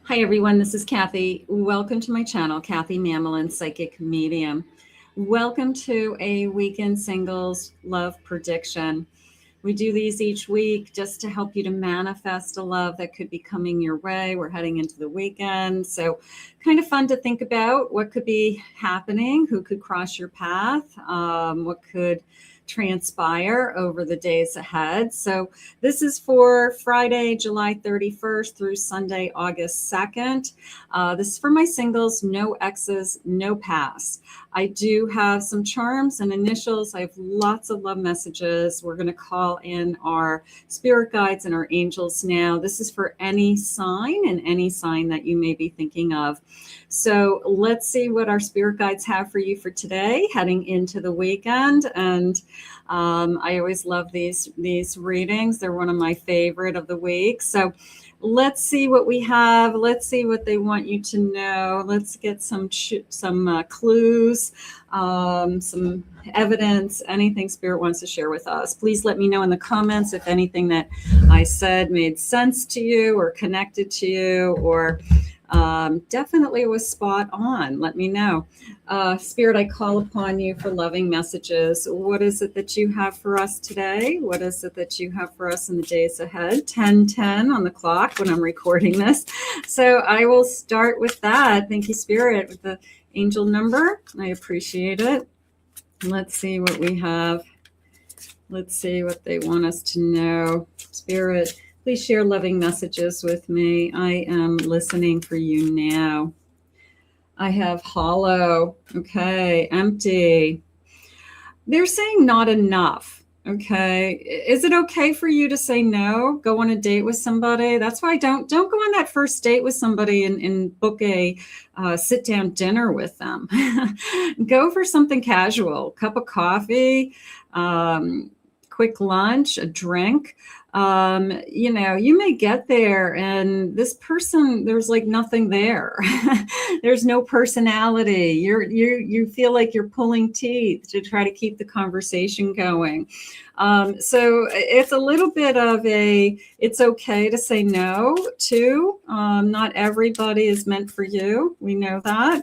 Hi everyone, this is Kathy. Welcome to my channel, Kathy Mamelin, Psychic Medium. Welcome to a weekend singles love prediction. We do these each week just to help you to manifest a love that could be coming your way. We're heading into the weekend, so kind of fun to think about what could be happening, who could cross your path, what could transpire over the days ahead. So this is for Friday, July 31st through Sunday, August 2nd. This is for my singles, no exes, no past. I do have some charms and initials. I have lots of love messages. We're going to call in our spirit guides and our angels now. This is for any sign and any sign that you may be thinking of. So let's see what our spirit guides have for you for today, heading into the weekend. And I always love these readings. They're one of my favorite of the week. So let's see what we have. Let's see what they want you to know. Let's get some clues, some evidence, anything Spirit wants to share with us. Please let me know in the comments if anything that I said made sense to you or connected to you or definitely was spot on. Let me know. Spirit, I call upon you for loving messages. What is it that you have for us today? What is it that you have for us in the days ahead? 10:10 on the clock when I'm recording this. So I will start with that. Thank you, Spirit, with the angel number. I appreciate it. Let's see what we have. Let's see what they want us to know. Spirit, please share loving messages with me. I am listening for you now. I have hollow. Okay, empty. They're saying not enough. Okay, is it okay for you to say no? Go on a date with somebody? That's why don't go on that first date with somebody and book a sit down dinner with them. Go for something casual, cup of coffee, quick lunch, a drink. You may get there and this person, there's like nothing there. There's no personality. You feel like you're pulling teeth to try to keep the conversation going. So it's a little bit of it's okay to say no too. Not everybody is meant for you. We know that.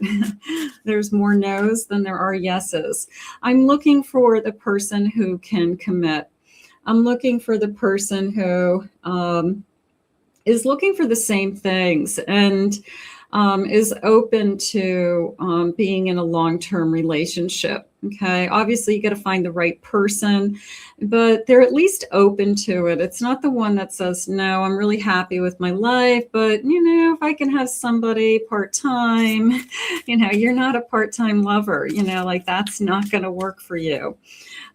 There's more no's than there are yeses. I'm looking for the person who can commit. I'm looking for the person who is looking for the same things and is open to being in a long-term relationship. Okay, obviously you got to find the right person, but they're at least open to it. It's not the one that says, no, I'm really happy with my life, but if I can have somebody part-time, you're not a part-time lover, like that's not going to work for you.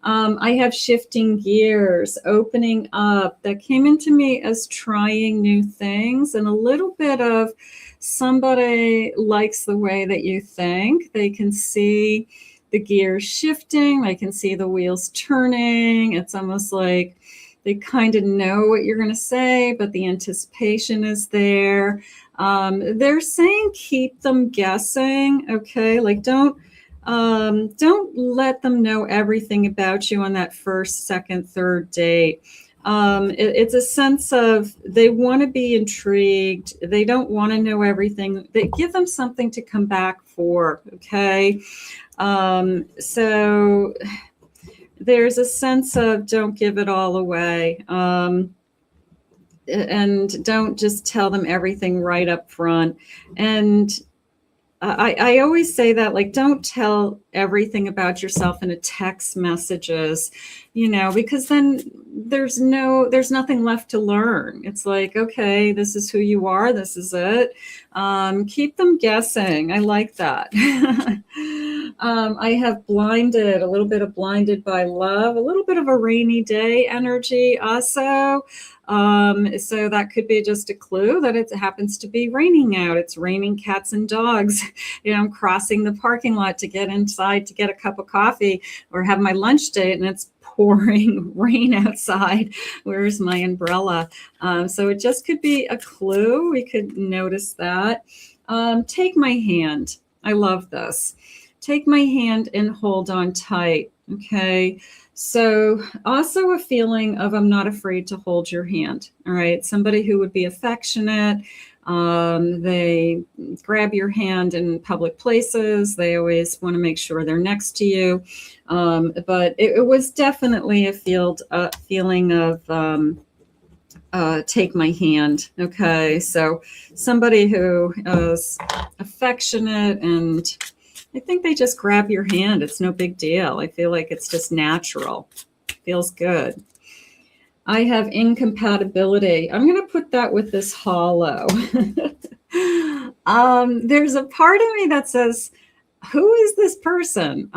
I have shifting gears, opening up. That came into me as trying new things and a little bit of somebody likes the way that you think. They can see the gears shifting. They can see the wheels turning. It's almost like they kind of know what you're going to say, but the anticipation is there. They're saying keep them guessing. Okay, like don't let them know everything about you on that first, second, third date. It's a sense of they want to be intrigued. They don't want to know everything. They give them something to come back for. Okay. So there's a sense of don't give it all away. And don't just tell them everything right up front. And I always say that, like, don't tell everything about yourself in a text messages, because then there's nothing left to learn. It's like, okay, this is who you are. This is it. Keep them guessing. I like that. I have blinded, a little bit of blinded by love, a little bit of a rainy day energy also. So that could be just a clue that it happens to be raining out. It's raining cats and dogs. I'm crossing the parking lot to get inside to get a cup of coffee or have my lunch date, and it's pouring rain outside. Where's my umbrella? So it just could be a clue. We could notice that. Take my hand. I love this. Take my hand and hold on tight. Okay. So also a feeling of I'm not afraid to hold your hand. All right. Somebody who would be affectionate, They grab your hand in public places. They always want to make sure they're next to you. But it was definitely a feeling of take my hand. Okay, so somebody who is affectionate, and I think they just grab your hand. It's no big deal. I feel like it's just natural. Feels good. I have incompatibility. I'm going to put that with this hollow. There's a part of me that says, who is this person?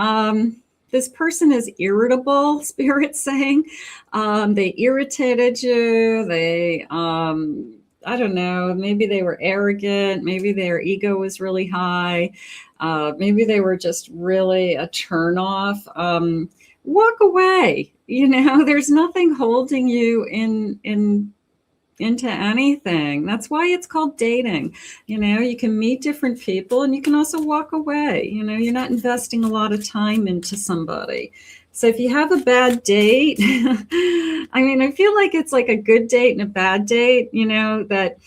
This person is irritable, Spirit's saying. They irritated you. They, I don't know, maybe they were arrogant. Maybe their ego was really high. Maybe they were just really a turnoff. Walk away. There's nothing holding you into anything. That's why it's called dating. You can meet different people and you can also walk away. You're not investing a lot of time into somebody. So if you have a bad date, I feel like it's like a good date and a bad date, that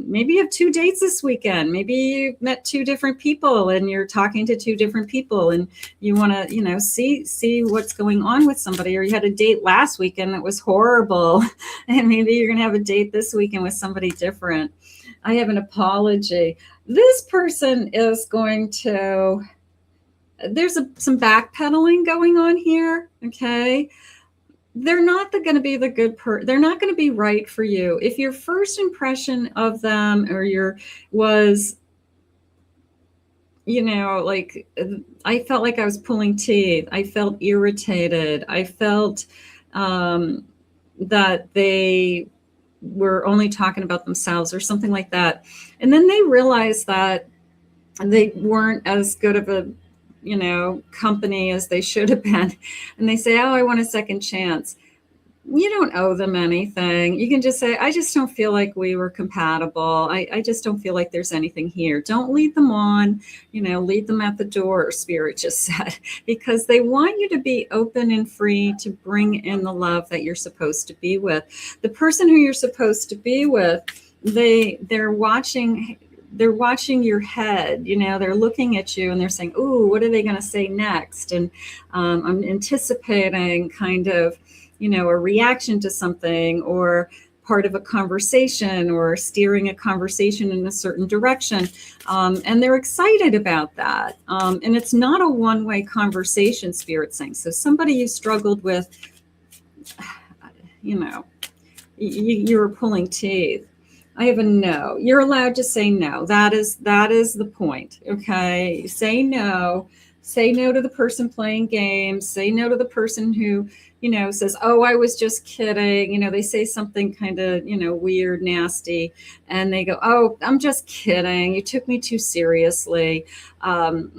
maybe you have 2 dates this weekend. Maybe you met 2 different people and you're talking to 2 different people and you want to, see what's going on with somebody, or you had a date last weekend that was horrible. And maybe you're going to have a date this weekend with somebody different. I have an apology. This person is going to, there's some backpedaling going on here. Okay. They're not going to be the good they're not going to be right for you. If your first impression of them was, like, I felt like I was pulling teeth. I felt irritated. I felt that they were only talking about themselves or something like that. And then they realized that they weren't as good of a company as they should have been. And they say, oh, I want a second chance. You don't owe them anything. You can just say, I just don't feel like we were compatible. I just don't feel like there's anything here. Don't lead them on, lead them at the door, Spirit just said, because they want you to be open and free to bring in the love that you're supposed to be with. The person who you're supposed to be with, they're watching your head, they're looking at you and they're saying, ooh, what are they going to say next? And I'm anticipating kind of, a reaction to something, or part of a conversation, or steering a conversation in a certain direction. And they're excited about that. And it's not a one-way conversation, Spirit saying. So somebody you struggled with, you were pulling teeth. I have a no. You're allowed to say no. That is the point. Okay. Say no. Say no to the person playing games. Say no to the person who, says, oh, I was just kidding. They say something kind of, weird, nasty. And they go, oh, I'm just kidding. You took me too seriously. Bye-bye.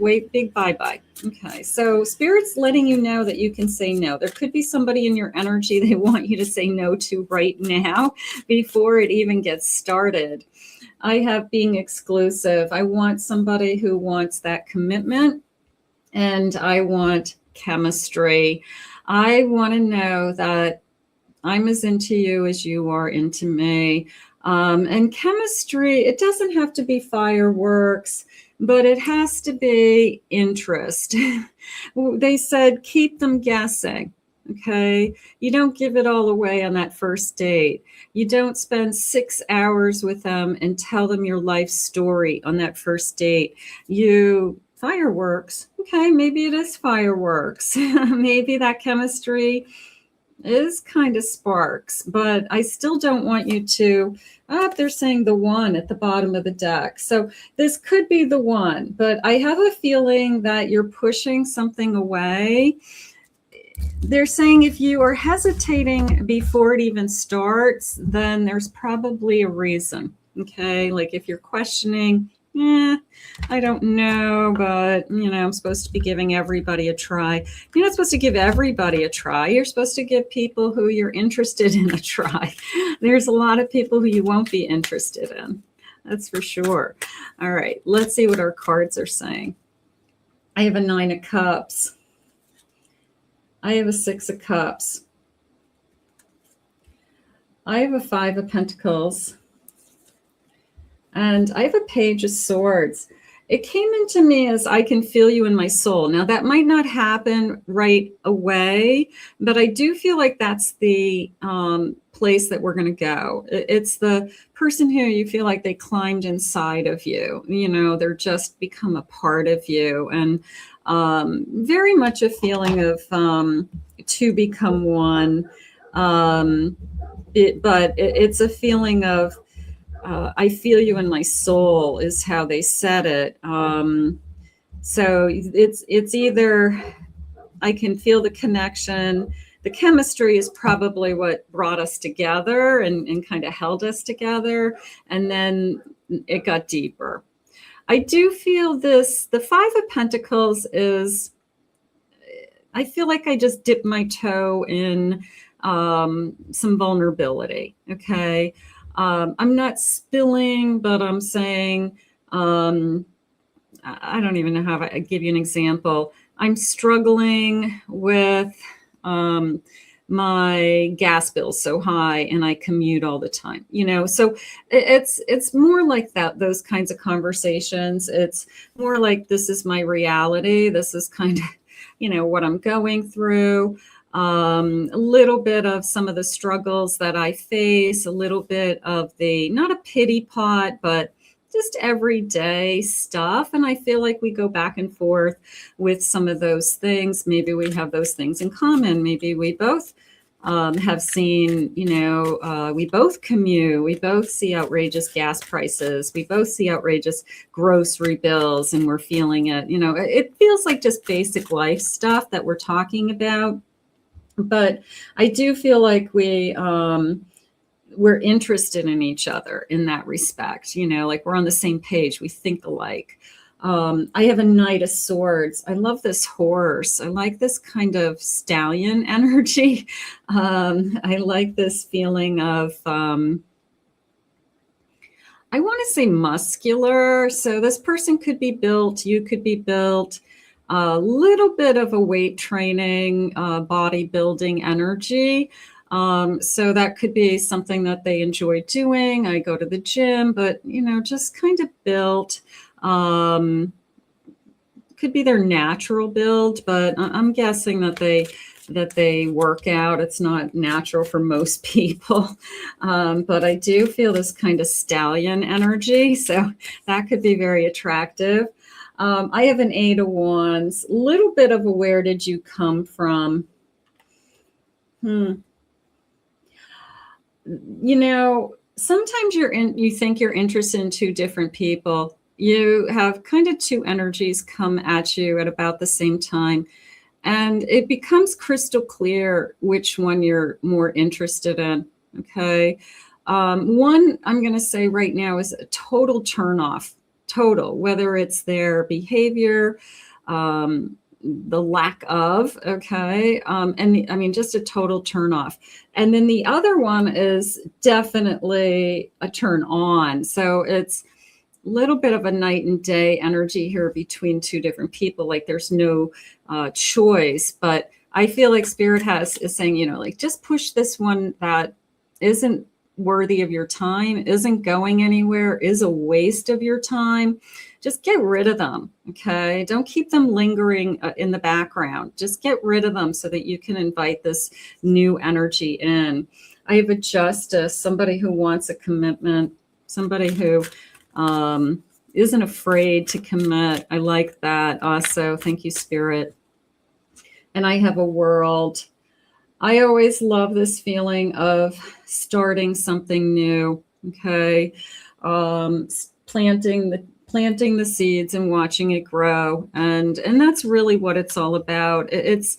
Wait, big bye-bye. Okay. So Spirit's letting you know that you can say no. There could be somebody in your energy they want you to say no to right now before it even gets started. I have being exclusive. I want somebody who wants that commitment, and I want chemistry. I want to know that I'm as into you as you are into me. And chemistry, it doesn't have to be fireworks, but it has to be interest. They said, keep them guessing. Okay. You don't give it all away on that first date. You don't spend 6 hours with them and tell them your life story on that first date. Fireworks. Okay. Maybe it is fireworks. Maybe that chemistry is kind of sparks, but I still don't want you to, they're saying the one at the bottom of the deck. So this could be the one, but I have a feeling that you're pushing something away. They're saying if you are hesitating before it even starts, then there's probably a reason. Okay. Like if you're questioning, I don't know, but I'm supposed to be giving everybody a try. You're not supposed to give everybody a try. You're supposed to give people who you're interested in a try. There's a lot of people who you won't be interested in. That's for sure. All right. Let's see what our cards are saying. I have a 9 of Cups. I have a 6 of Cups. I have a Five of Pentacles. And I have a Page of Swords. It came into me as I can feel you in my soul. Now, that might not happen right away, but I do feel like that's the place that we're going to go. It's the person who you feel like they climbed inside of you. You know, they're just become a part of you. And very much a feeling of to become one. It's a feeling of I feel you in my soul is how they said it. So it's either I can feel the connection. The chemistry is probably what brought us together and kind of held us together. And then it got deeper. I do feel this, the Five of Pentacles is, I feel like I just dipped my toe in some vulnerability. Okay. I'm not spilling, but I'm saying, I don't even know how to give you an example. I'm struggling with my gas bill's so high and I commute all the time, you know? So it's more like that, those kinds of conversations. It's more like, this is my reality. This is kind of, you know, what I'm going through. A little bit of some of the struggles that I face, a little bit of the, not a pity pot, but just everyday stuff. And I feel like we go back and forth with some of those things. Maybe we have those things in common. Maybe we both have seen, you know, we both commute. We both see outrageous gas prices. We both see outrageous grocery bills and we're feeling it. You know, it feels like just basic life stuff that we're talking about. But I do feel like we're interested in each other in that respect, you know, like we're on the same page, we think alike. I have a Knight of Swords. I love this horse. I like this kind of stallion energy. I like this feeling of, I want to say muscular. So this person could be built, you could be built. A little bit of a weight training, bodybuilding energy. So that could be something that they enjoy doing. I go to the gym, but, you know, just kind of built. Could be their natural build, but I'm guessing that they work out. It's not natural for most people. But I do feel this kind of stallion energy. So that could be very attractive. I have an Eight of Wands, little bit of a where did you come from? You know, sometimes you think you're interested in two different people. You have kind of two energies come at you at about the same time. And it becomes crystal clear which one you're more interested in. Okay. One I'm going to say right now is a total turnoff. Total, whether it's their behavior, the lack of, okay, and I mean, just a total turn off. And then the other one is definitely a turn on. So it's a little bit of a night and day energy here between two different people. Like there's no choice, but I feel like Spirit is saying, you know, like just push this one that isn't worthy of your time, isn't going anywhere, is a waste of your time. Just get rid of them. Okay. Don't keep them lingering in the background. Just get rid of them so that you can invite this new energy in. I have a Justice, somebody who wants a commitment, somebody who isn't afraid to commit. I like that also. Thank you, Spirit. And I have a World. I always love this feeling of starting something new, okay? Planting the seeds and watching it grow. And that's really what it's all about. It's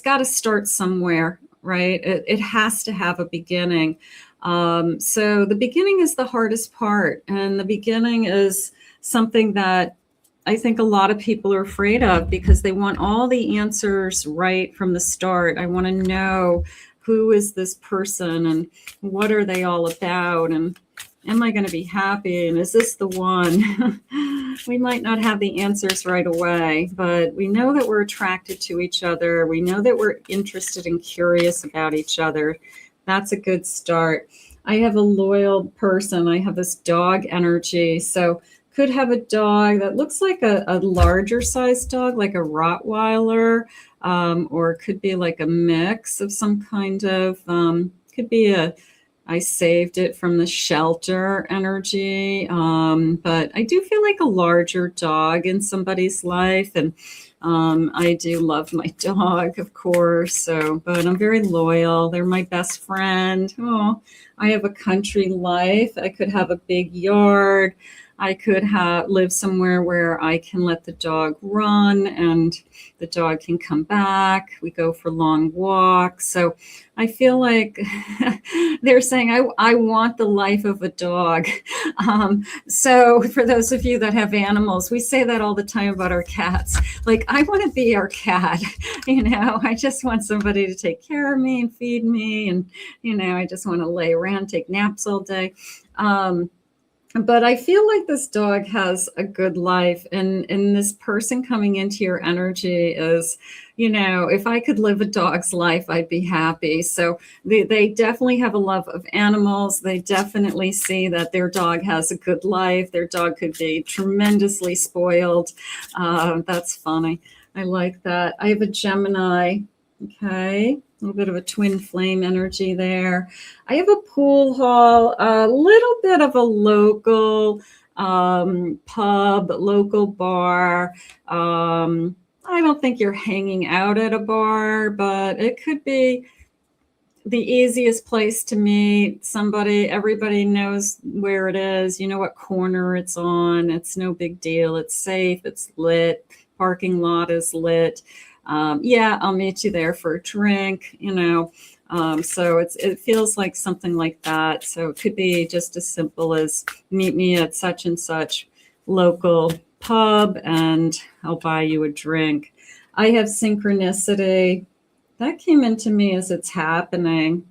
got to start somewhere, right? It has to have a beginning. So the beginning is the hardest part. And the beginning is something that I think a lot of people are afraid of because they want all the answers right from the start. I want to know, who is this person and what are they all about? And am I going to be happy? And is this the one? We might not have the answers right away, but we know that we're attracted to each other. We know that we're interested and curious about each other. That's a good start. I have a loyal person. I have this dog energy. So could have a dog that looks like a larger size dog, like a Rottweiler, or it could be like a mix of some kind of, could be I saved it from the shelter energy. But I do feel like a larger dog in somebody's life. And I do love my dog, of course. So, but I'm very loyal. They're my best friend. Oh, I have a country life. I could have a big yard. I could live somewhere where I can let the dog run and the dog can come back. We go for long walks. So I feel like they're saying, I want the life of a dog. So for those of you that have animals, we say that all the time about our cats. Like, I want to be our cat. I just want somebody to take care of me and feed me. And, I just want to lay around, take naps all day. But I feel like this dog has a good life, and this person coming into your energy is, if I could live a dog's life, I'd be happy. So they definitely have a love of animals. They definitely see that their dog has a good life. Their dog could be tremendously spoiled. That's funny. I like that. I have a Gemini. Okay. A little bit of a twin flame energy there. I have a pool hall, a little bit of a local pub, local bar. I don't think you're hanging out at a bar, but it could be the easiest place to meet somebody. Everybody knows where it is. You know what corner it's on. It's no big deal. It's safe. It's lit. Parking lot is lit. Yeah, I'll meet you there for a drink, so it feels like something like that. So it could be just as simple as meet me at such and such local pub and I'll buy you a drink. I have synchronicity. That came into me as it's happening.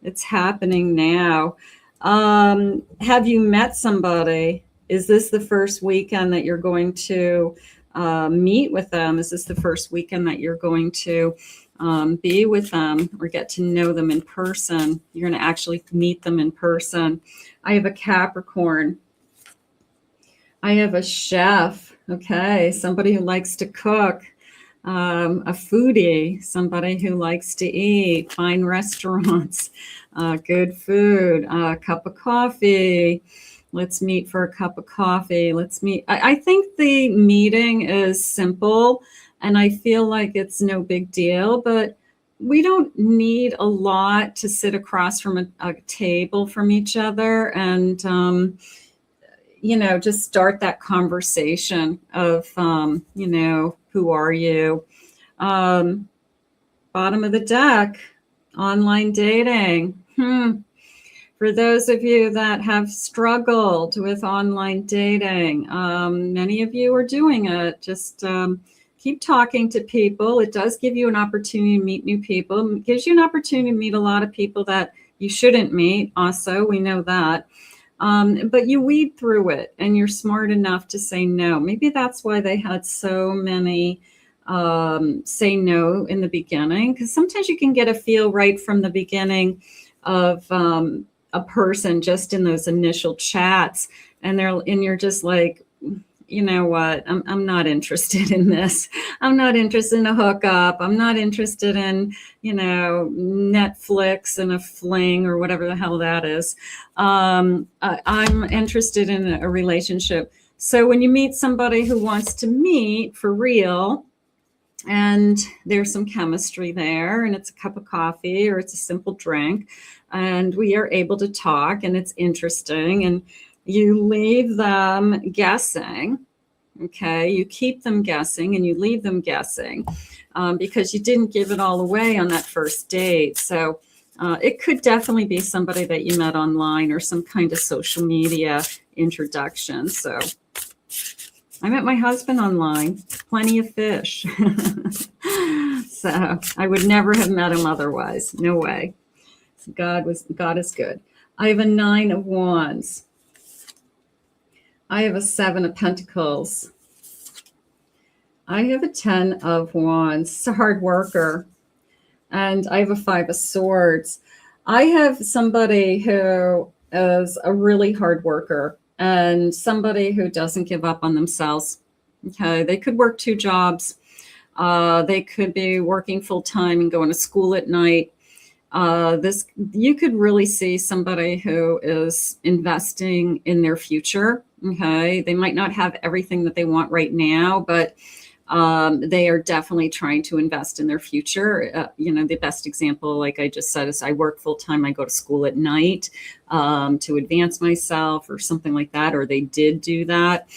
It's happening now. Have you met somebody? Is this the first weekend that you're going to meet with them? Is this the first weekend that you're going to be with them or get to know them in person? You're going to actually meet them in person. I have a Capricorn. I have a chef. Okay, somebody who likes to cook. A foodie, somebody who likes to eat, fine restaurants, good food, a cup of coffee. Let's meet for a cup of coffee. Let's meet. I think the meeting is simple and I feel like it's no big deal, but we don't need a lot to sit across from a table from each other and, just start that conversation of, who are you? Bottom of the deck, online dating. For those of you that have struggled with online dating, many of you are doing it. Just keep talking to people. It does give you an opportunity to meet new people. It gives you an opportunity to meet a lot of people that you shouldn't meet. Also, we know that. But you weed through it and you're smart enough to say no. Maybe that's why they had so many say no in the beginning, because sometimes you can get a feel right from the beginning of a person just in those initial chats, and you're just like, you know what, I'm not interested in this. I'm not interested in a hookup. I'm not interested in, Netflix and a fling or whatever the hell that is. I'm interested in a relationship. So when you meet somebody who wants to meet for real, and there's some chemistry there, and it's a cup of coffee or it's a simple drink, and we are able to talk and it's interesting, and you leave them guessing. Okay, you keep them guessing and you leave them guessing because you didn't give it all away on that first date. So it could definitely be somebody that you met online or some kind of social media introduction. So I met my husband online, plenty of fish. So I would never have met him otherwise. No way. God is good. I have a 9 of Wands. I have a 7 of Pentacles. I have a 10 of Wands. It's a hard worker. And I have a 5 of Swords. I have somebody who is a really hard worker and somebody who doesn't give up on themselves. Okay, they could work 2 jobs. They could be working full time and going to school at night. This you could really see somebody who is investing in their future. Okay, they might not have everything that they want right now, but they are definitely trying to invest in their future. The best example, like I just said, is I work full time. I go to school at night to advance myself or something like that, or they did do that.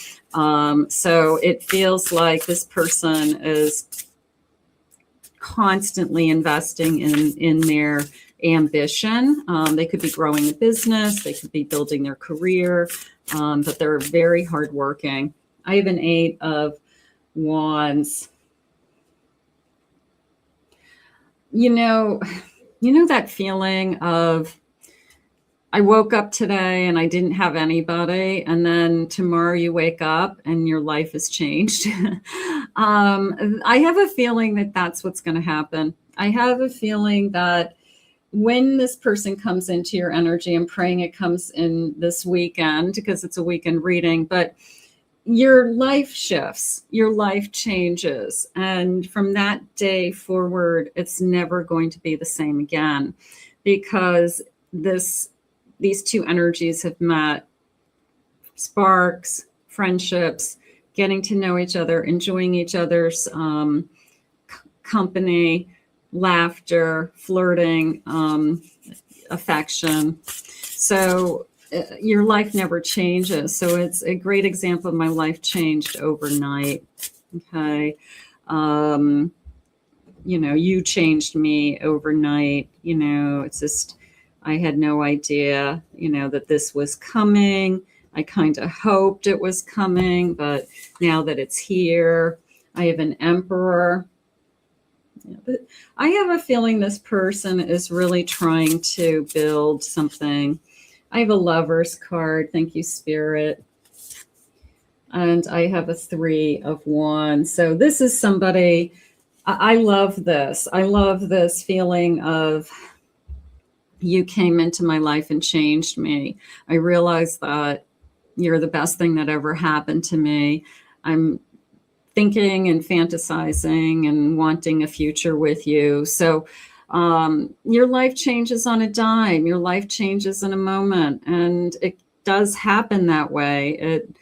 So it feels like this person is constantly investing in their ambition. They could be growing a business, they could be building their career, but they're very hardworking. I have an 8 of Wands. You know that feeling of I woke up today and I didn't have anybody, and then tomorrow you wake up and your life has changed. I have a feeling that that's what's going to happen. I have a feeling that when this person comes into your energy, I'm praying it comes in this weekend because it's a weekend reading, but your life shifts, your life changes. And from that day forward, it's never going to be the same again because these two energies have met. Sparks, friendships, getting to know each other, enjoying each other's company, laughter, flirting, affection. So your life never changes. So it's a great example of my life changed overnight. Okay. You changed me overnight. It's just, I had no idea, that this was coming. I kind of hoped it was coming, but now that it's here, I have an Emperor. But I have a feeling this person is really trying to build something. I have a Lover's card. Thank you, Spirit. And I have a 3 of Wands. So this is somebody, I love this. I love this feeling of you came into my life and changed me. I realize that you're the best thing that ever happened to me. I'm thinking and fantasizing and wanting a future with you. So your life changes on a dime. Your life changes in a moment. And it does happen that way. It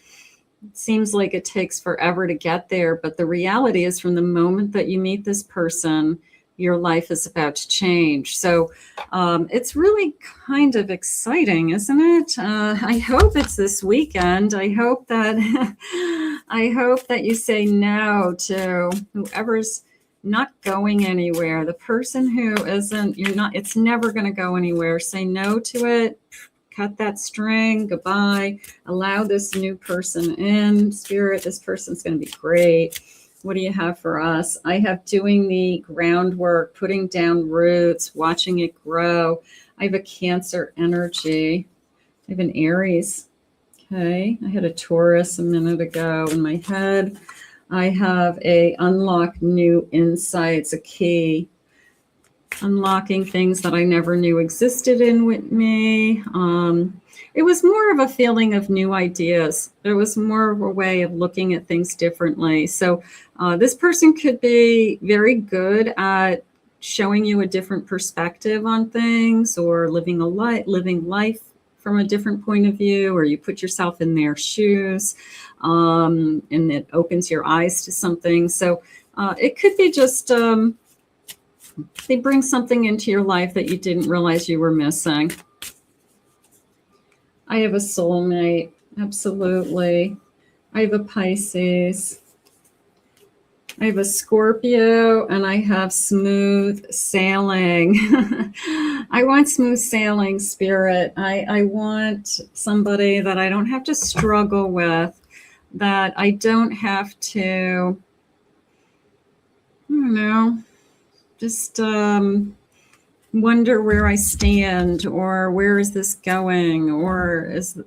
seems like it takes forever to get there. But the reality is from the moment that you meet this person, your life is about to change. So it's really kind of exciting, isn't it? I hope it's this weekend. I hope that you say no to whoever's not going anywhere. The person who isn't, it's never going to go anywhere. Say no to it. Cut that string. Goodbye. Allow this new person in. Spirit, this person's going to be great. What do you have for us? I have doing the groundwork, putting down roots, watching it grow. I have a Cancer energy. I have an Aries. Okay. I had a Taurus a minute ago in my head. I have a unlock new insights, a key. Unlocking things that I never knew existed in with me. It was more of a feeling of new ideas. It was more of a way of looking at things differently. So this person could be very good at showing you a different perspective on things, or living life from a different point of view, or you put yourself in their shoes, and it opens your eyes to something. So it could be just they bring something into your life that you didn't realize you were missing. I have a soulmate, absolutely. I have a Pisces. I have a Scorpio, and I have smooth sailing. I want smooth sailing, Spirit. I want somebody that I don't have to struggle with, that I don't have to, I don't know, just wonder where I stand, or where is this going, or is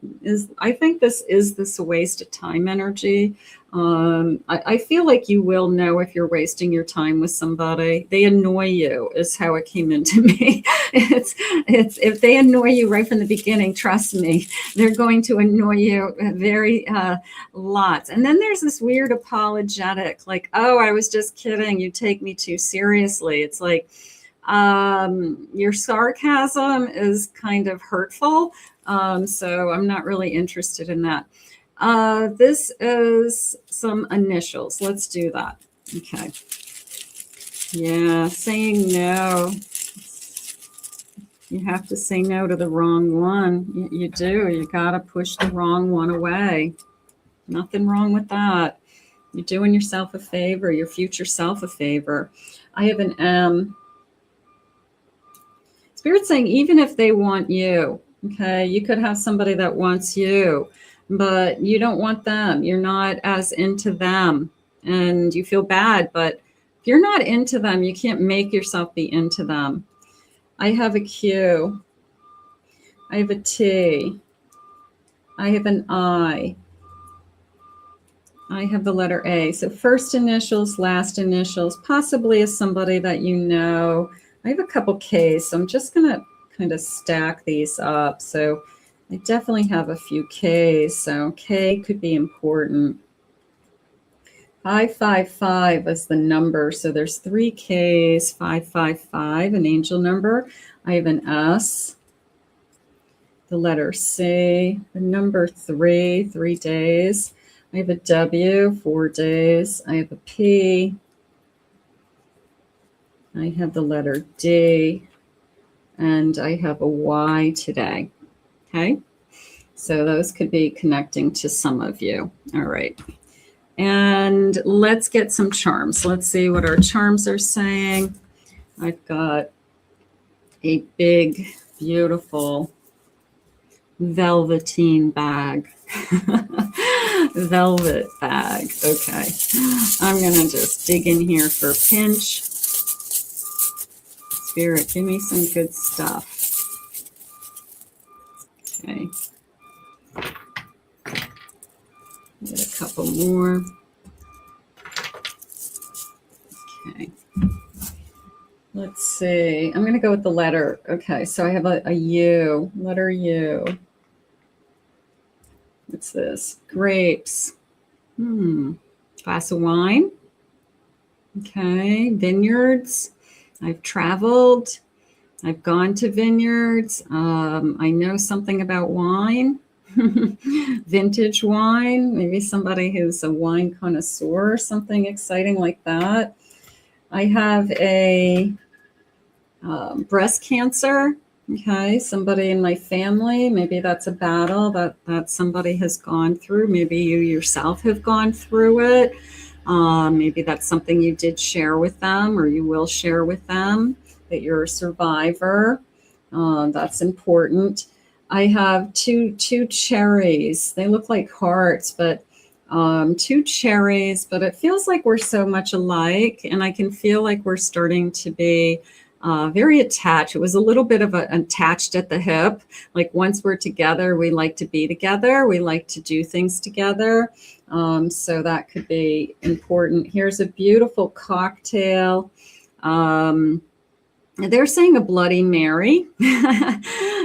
I think this is a waste of time energy. I feel like you will know if you're wasting your time with somebody. They annoy you is how it came into me. It's if they annoy you right from the beginning, trust me, they're going to annoy you very lots. And then there's this weird apologetic, like, oh, I was just kidding. You take me too seriously. It's like, your sarcasm is kind of hurtful. So I'm not really interested in that. This is some initials. Let's do that. Okay. Yeah, saying no. You have to say no to the wrong one. You do. You got to push the wrong one away. Nothing wrong with that. You're doing yourself a favor, your future self a favor. I have an M. Spirit's saying, even if they want you, okay, you could have somebody that wants you, but you don't want them. You're not as into them, and you feel bad, but if you're not into them, you can't make yourself be into them. I have a Q. I have a T. I have an I. I have the letter A. So first initials, last initials, possibly is somebody that you know. I have a couple Ks, so I'm just going to kind of stack these up. So I definitely have a few Ks, so K could be important. 555 is the number, so there's 3 Ks, 555, an angel number. I have an S, the letter C, the number 3, 3 days. I have a W, 4 days. I have a P. I have the letter D, and I have a Y today. Okay, so those could be connecting to some of you. All right, and let's get some charms. Let's see what our charms are saying. I've got a big, beautiful velveteen bag. Velvet bag. Okay, I'm gonna just dig in here for a pinch. Spirit, give me some good stuff. Okay, get a couple more. Okay, let's see. I'm gonna go with the letter. Okay, so I have a U, letter U. What's this? Grapes. Glass of wine. Okay, vineyards. I've traveled. I've gone to vineyards. I know something about wine. Vintage wine. Maybe somebody who's a wine connoisseur or something exciting like that. I have a breast cancer. Okay, somebody in my family, maybe that's a battle that somebody has gone through. Maybe you yourself have gone through it. Maybe that's something you did share with them, or you will share with them, that you're a survivor. That's important. I have two cherries. They look like hearts, but 2 cherries, but it feels like we're so much alike, and I can feel like we're starting to be very attached. It was a little bit of attached at the hip. Like once we're together, we like to be together. We like to do things together. So that could be important. Here's a beautiful cocktail. They're saying a Bloody Mary.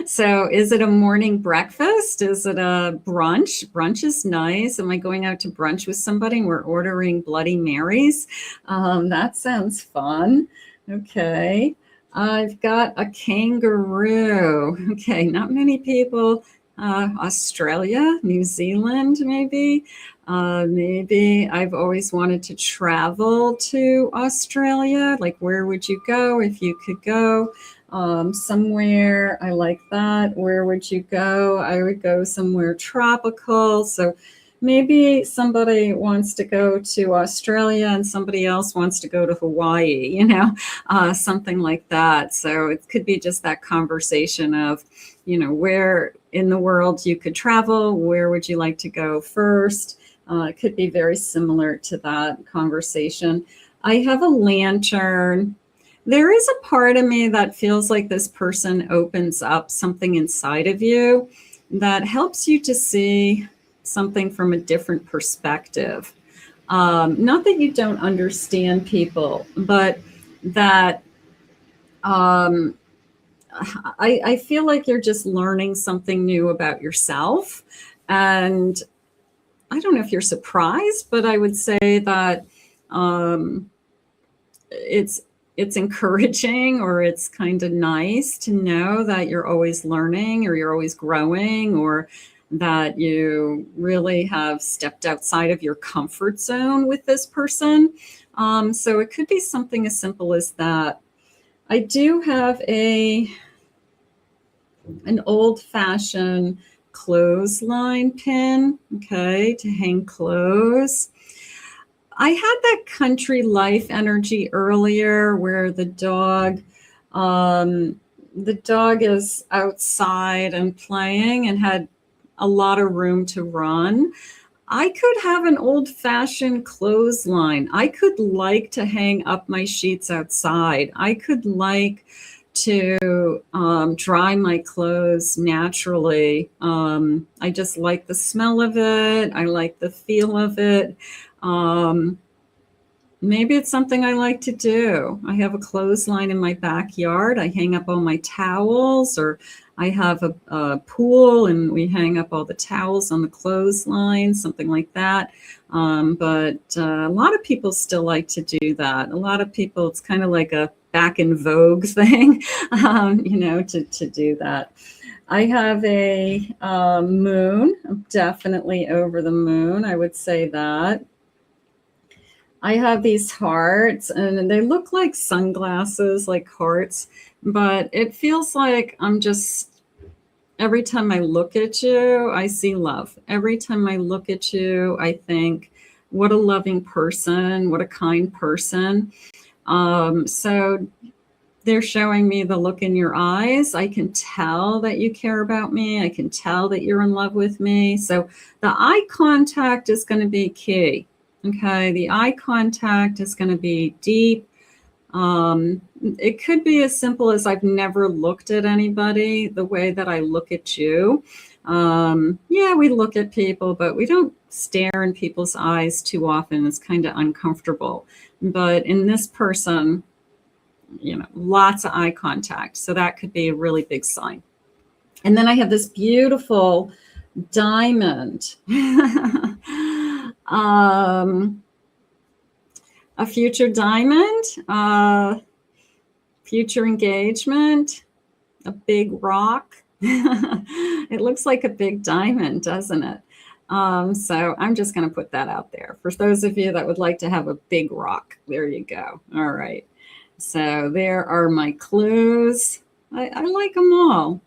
So is it a morning breakfast? Is it a brunch? Brunch is nice. Am I going out to brunch with somebody and we're ordering Bloody Marys? That sounds fun. Okay. I've got a kangaroo. Okay, not many people. Australia, New Zealand, maybe. Maybe I've always wanted to travel to Australia. Like, where would you go if you could go? Somewhere, I like that. Where would you go? I would go somewhere tropical. So maybe somebody wants to go to Australia and somebody else wants to go to Hawaii, something like that. So it could be just that conversation of, where in the world you could travel, where would you like to go first? It could be very similar to that conversation. I have a lantern. There is a part of me that feels like this person opens up something inside of you that helps you to see something from a different perspective. Not that you don't understand people, but that I feel like you're just learning something new about yourself. And I don't know if you're surprised, but I would say that it's encouraging, or it's kind of nice to know that you're always learning, or you're always growing, or that you really have stepped outside of your comfort zone with this person. So it could be something as simple as that. I do have an old-fashioned clothesline pin, okay, to hang clothes. I had that country life energy earlier where the dog is outside and playing and had a lot of room to run. I could have an old-fashioned clothesline. I could like to hang up my sheets outside. I could like to dry my clothes naturally. I just like the smell of it. I like the feel of it. Maybe it's something I like to do. I have a clothesline in my backyard. I hang up all my towels, or I have a pool and we hang up all the towels on the clothesline, something like that. But a lot of people still like to do that. A lot of people, it's kind of like a back in vogue thing, to do that. I have a moon. I'm definitely over the moon. I would say that. I have these hearts, and they look like sunglasses, like hearts, but it feels like I'm just, every time I look at you, I see love. Every time I look at you, I think, what a loving person, what a kind person. So they're showing me the look in your eyes. I can tell that you care about me. I can tell that you're in love with me. So the eye contact is going to be key. Okay, the eye contact is going to be deep. It could be as simple as I've never looked at anybody the way that I look at you. Yeah, we look at people, but we don't stare in people's eyes too often. It's kind of uncomfortable. But in this person, lots of eye contact. So that could be a really big sign. And then I have this beautiful diamond. A future diamond, future engagement, a big rock. It looks like a big diamond, doesn't it? So I'm just going to put that out there. For those of you that would like to have a big rock, there you go. All right. So there are my clues. I like them all.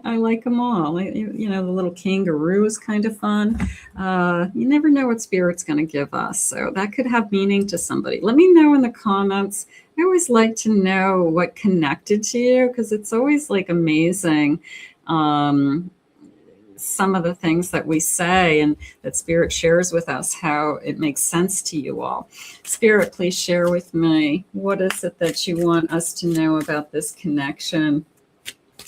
I like them all. The little kangaroo is kind of fun. You never know what Spirit's going to give us. So that could have meaning to somebody. Let me know in the comments. I always like to know what connected to you, because it's always like amazing. Some of the things that we say and that Spirit shares with us, how it makes sense to you all. Spirit, please share with me. What is it that you want us to know about this connection?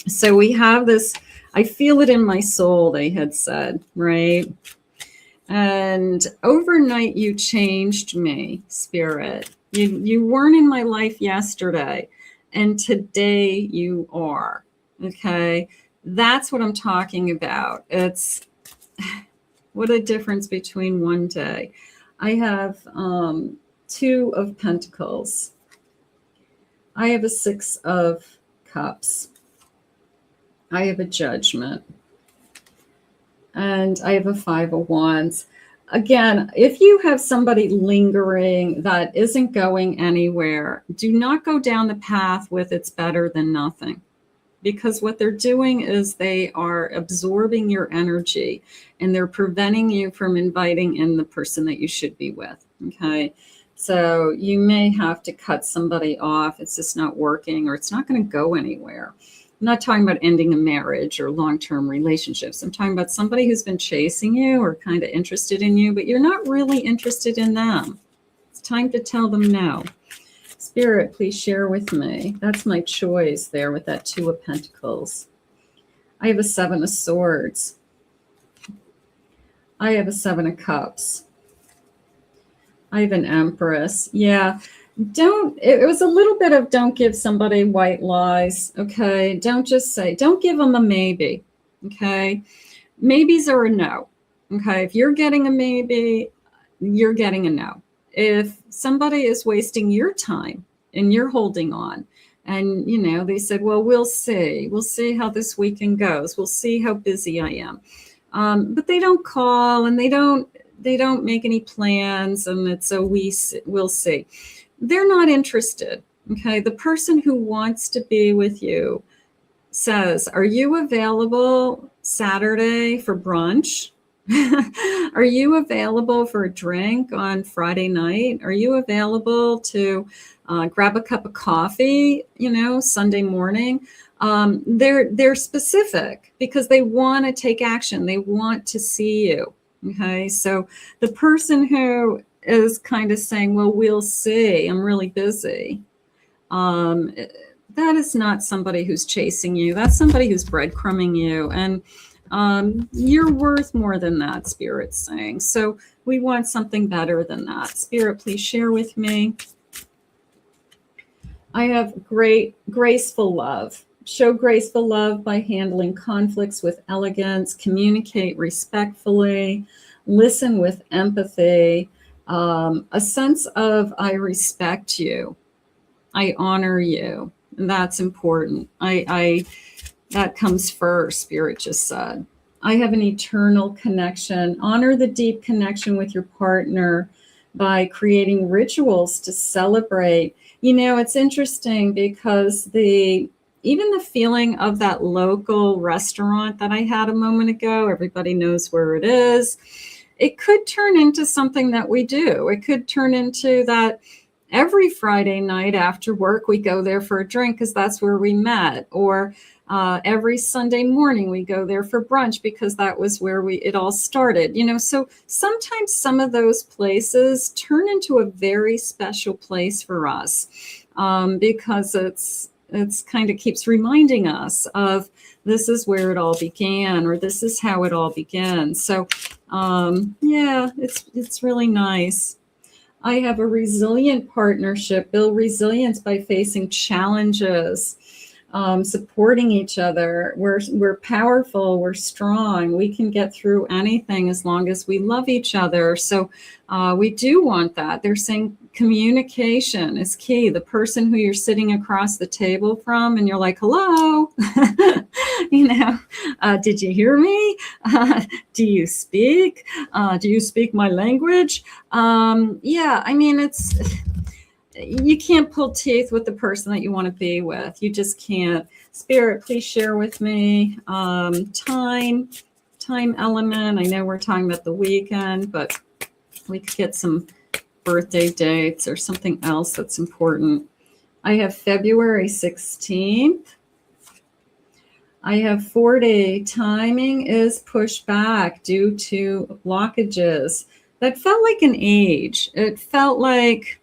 So we have this, I feel it in my soul, they had said, right? And overnight you changed me, Spirit. You weren't in my life yesterday, and today you are, okay? That's what I'm talking about. It's, what a difference between one day. I have 2 of Pentacles. I have a 6 of Cups. I have a Judgment, and I have a 5 of Wands. Again, if you have somebody lingering that isn't going anywhere, do not go down the path with it's better than nothing, because what they're doing is they are absorbing your energy and they're preventing you from inviting in the person that you should be with. Okay. So you may have to cut somebody off. It's just not working, or it's not going to go anywhere. I'm not talking about ending a marriage or long-term relationships. I'm talking about somebody who's been chasing you or kind of interested in you, but you're not really interested in them. It's time to tell them no. Spirit, please share with me. That's my choice there with that Two of Pentacles. I have a Seven of Swords. I have a Seven of Cups. I have an Empress. Yeah. It was a little bit of don't give somebody white lies. Okay. Don't just say, don't give them a maybe. Okay. Maybes are a no. Okay. If you're getting a maybe, you're getting a no. If somebody is wasting your time and you're holding on and, they said, well, we'll see how this weekend goes. We'll see how busy I am. But they don't call and they don't make any plans, and it's a we'll see. They're not interested. Okay. The person who wants to be with you says, are you available Saturday for brunch? Are you available for a drink on Friday night? Are you available to grab a cup of coffee, Sunday morning? They're specific because they want to take action. They want to see you. Okay. So the person who is kind of saying, well, we'll see, I'm really busy. That is not somebody who's chasing you. That's somebody who's breadcrumbing you. And you're worth more than that, Spirit's saying. So we want something better than that. Spirit, please share with me. I have graceful love. Show graceful love by handling conflicts with elegance, communicate respectfully, listen with empathy, a sense of I respect you, I honor you. And that's important. That comes first, Spirit just said. I have an eternal connection. Honor the deep connection with your partner by creating rituals to celebrate. It's interesting because even the feeling of that local restaurant that I had a moment ago, everybody knows where it is. It could turn into something that we do. It could turn into that every Friday night after work, we go there for a drink because that's where we met. Or every Sunday morning, we go there for brunch because that was where it all started. So sometimes some of those places turn into a very special place for us because it's kind of keeps reminding us of this is where it all began, or this is how it all began. So yeah, it's really nice. I have a resilient partnership. Build resilience by facing challenges, supporting each other. We're powerful. We're strong. We can get through anything as long as we love each other. So we do want that. They're saying communication is key. The person who you're sitting across the table from, and you're like, hello, did you hear me? Do you speak? Do you speak my language? Yeah, I mean, you can't pull teeth with the person that you want to be with. You just can't. Spirit, please share with me. Time element. I know we're talking about the weekend, but we could get some birthday dates or something else that's important. I have February 16th. I have 4-day timing is pushed back due to blockages. That felt like an age. It felt like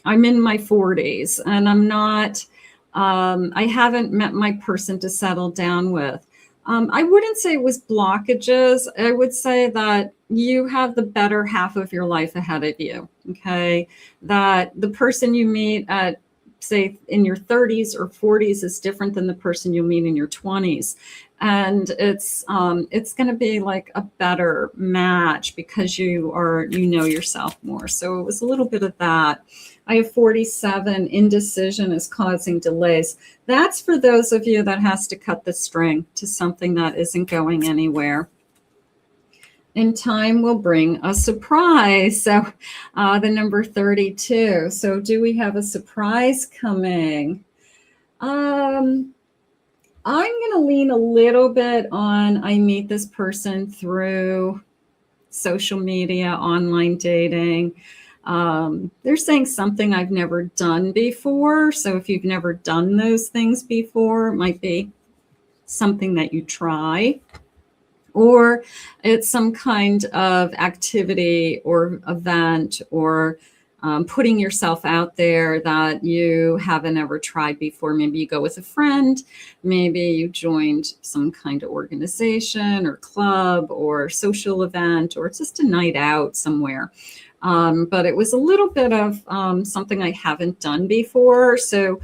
I'm in my 40s and I'm not, I haven't met my person to settle down with. I wouldn't say it was blockages. I would say that you have the better half of your life ahead of you. Okay. That the person you meet at, say, in your 30s or 40s is different than the person you'll meet in your 20s. And it's going to be like a better match because you know yourself more. So it was a little bit of that. I have 47. Indecision is causing delays. That's for those of you that has to cut the string to something that isn't going anywhere. And time will bring a surprise. So the number 32. So do we have a surprise coming? I'm going to lean a little bit on I meet this person through social media, online dating. They're saying something I've never done before. So if you've never done those things before, it might be something that you try. Or it's some kind of activity or event or putting yourself out there that you haven't ever tried before. Maybe you go with a friend, maybe you joined some kind of organization or club or social event, or just a night out somewhere. But it was a little bit of something I haven't done before. So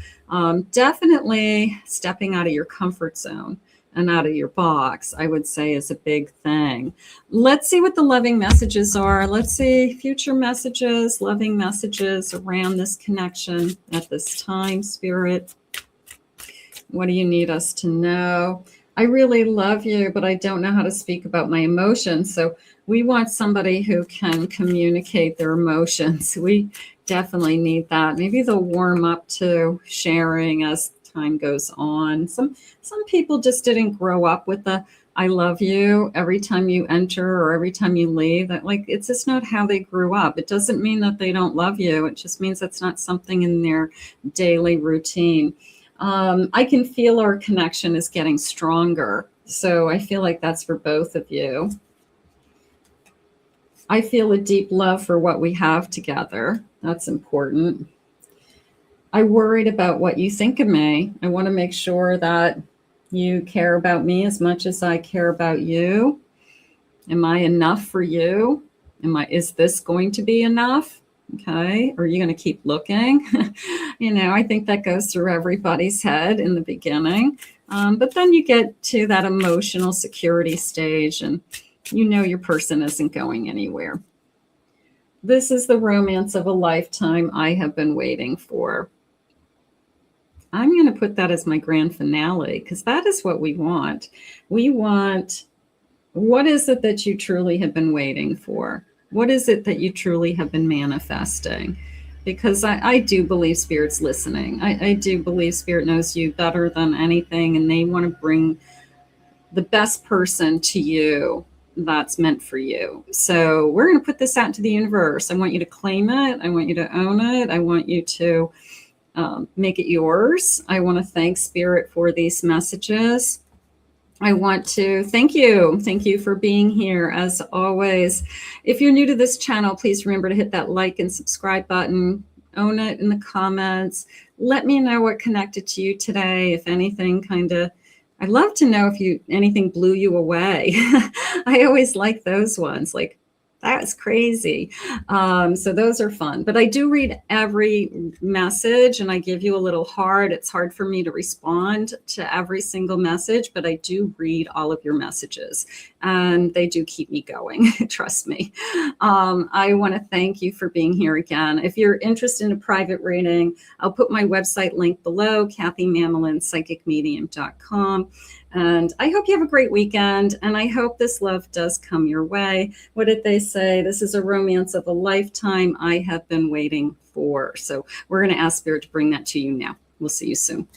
definitely stepping out of your comfort zone and out of your box, I would say, is a big thing. Let's see what the loving messages are. Let's see future messages, loving messages around this connection at this time, Spirit. What do you need us to know? I really love you, but I don't know how to speak about my emotions. So we want somebody who can communicate their emotions. We definitely need that. Maybe they'll warm up to sharing as time goes on. Some people just didn't grow up with the I love you every time you enter or every time you leave. That, like, it's just not how they grew up. It doesn't mean that they don't love you. It just means that's not something in their daily routine. I can feel our connection is getting stronger. So I feel like that's for both of you. I feel a deep love for what we have together. That's important. I worried about what you think of me. I want to make sure that you care about me as much as I care about you. Am I enough for you? Is this going to be enough? Okay. Or are you going to keep looking? I think that goes through everybody's head in the beginning. But then you get to that emotional security stage and your person isn't going anywhere. This is the romance of a lifetime I have been waiting for. I'm going to put that as my grand finale because that is what we want. We want, what is it that you truly have been waiting for? What is it that you truly have been manifesting? Because I do believe Spirit's listening. I do believe Spirit knows you better than anything, and they want to bring the best person to you that's meant for you. So we're going to put this out into the universe. I want you to claim it. I want you to own it. I want you to make it yours. I want to thank Spirit for these messages. I want to thank you. Thank you for being here as always. If you're new to this channel, please remember to hit that like and subscribe button. Own it in the comments. Let me know what connected to you today. If anything I'd love to know if anything blew you away. I always like those ones. Like, that's crazy. So those are fun. But I do read every message and I give you a little heart. It's hard for me to respond to every single message, but I do read all of your messages and they do keep me going. Trust me. I want to thank you for being here again. If you're interested in a private reading, I'll put my website link below, kathymamolinspsychicmedium.com. And I hope you have a great weekend. And I hope this love does come your way. What did they say? This is a romance of a lifetime I have been waiting for. So we're going to ask Spirit to bring that to you now. We'll see you soon.